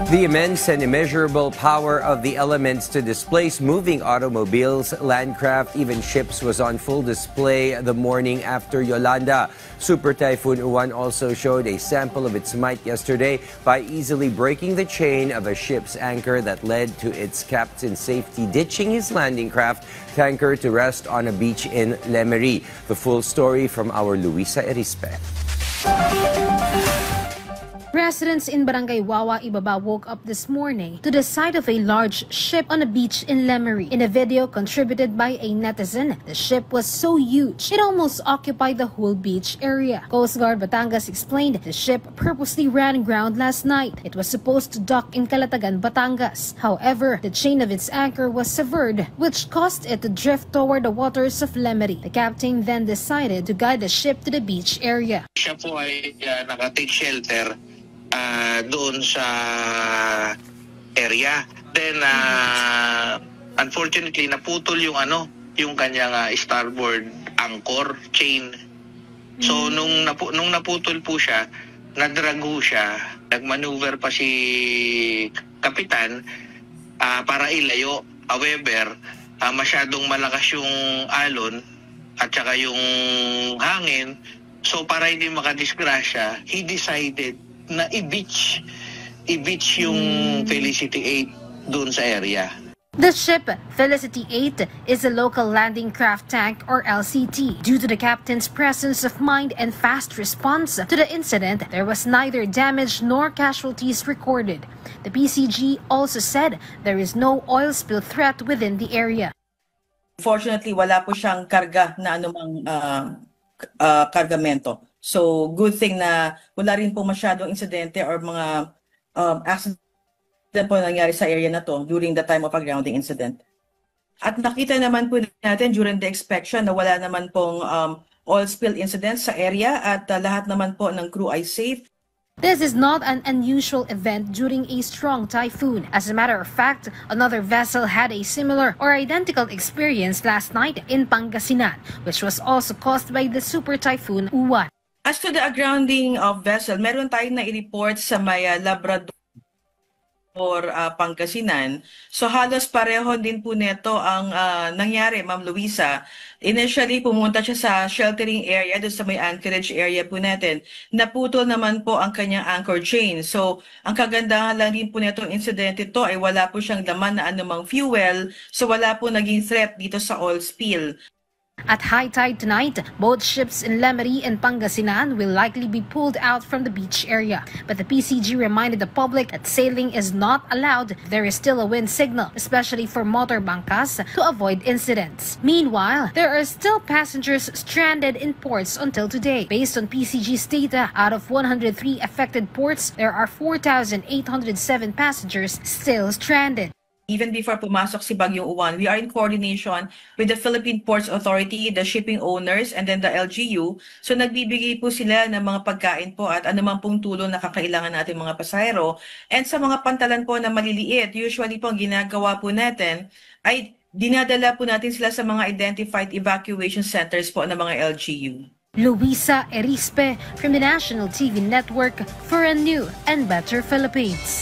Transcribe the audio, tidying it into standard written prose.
The immense and immeasurable power of the elements to displace moving automobiles, landcraft, even ships was on full display the morning after Yolanda. Super Typhoon Uwan also showed a sample of its might yesterday by easily breaking the chain of a ship's anchor that led to its captain safely ditching his landing craft tanker to rest on a beach in Lemery. The full story from our Luisa Erispe. Residents in Barangay Wawa, Ibaba woke up this morning to the sight of a large ship on a beach in Lemery. In a video contributed by a netizen, the ship was so huge it almost occupied the whole beach area. Coast Guard Batangas explained the ship purposely ran aground last night. It was supposed to dock in Calatagan, Batangas. However, the chain of its anchor was severed, which caused it to drift toward the waters of Lemery. The captain then decided to guide the ship to the beach area. Siya po ay naka-take shelter doon sa area. Then unfortunately naputol yung kanyang starboard anchor chain. So nung naputol po siya, nadrago siya. Nagmaneuver pa si kapitan para ilayo. However, masyadong malakas yung alon at saka yung hangin. So para hindi makadisgrasya, he decided na i-beach yung Felicity 8 doon sa area. The ship, Felicity 8, is a local landing craft tank or LCT. Due to the captain's presence of mind and fast response to the incident, there was neither damage nor casualties recorded. The PCG also said there is no oil spill threat within the area. Fortunately, wala po siyang karga na anumang kargamento. So, good thing na wala rin po masyadong insidente or mga accident po nangyari sa area na to during the time of a grounding incident. At nakita naman po natin during the inspection na wala naman pong oil spill incident sa area at lahat naman po ng crew ay safe. This is not an unusual event during a strong typhoon. As a matter of fact, another vessel had a similar or identical experience last night in Pangasinan, which was also caused by the Super Typhoon Uwan. As to the grounding of vessel, meron tayong na-report sa may Labrador Pangasinan. So halos pareho din po nito ang nangyari, Ma'am Luisa. Initially, pumunta siya sa sheltering area, doon sa may anchorage area po natin. Naputol naman po ang kanyang anchor chain. So ang kagandahan lang din po nitong incident ito ay wala po siyang laman na anumang fuel. So wala po naging threat dito sa oil spill. At high tide tonight, both ships in Lemery and Pangasinan will likely be pulled out from the beach area. But the PCG reminded the public that sailing is not allowed. There is still a wind signal, especially for motor bangkas, to avoid incidents. Meanwhile, there are still passengers stranded in ports until today. Based on PCG's data, out of 103 affected ports, there are 4,807 passengers still stranded. Even before pumasok si Bagyong Uwan, we are in coordination with the Philippine Ports Authority, the shipping owners, and then the LGU. So nagbibigay po sila ng mga pagkain po at anumang pong tulong na kakailangan natin mga pasahero. And sa mga pantalan po na maliliit, usually po ang ginagawa po natin ay dinadala po natin sila sa mga identified evacuation centers po ng mga LGU. Luisa Erispe from the National TV Network for a new and better Philippines.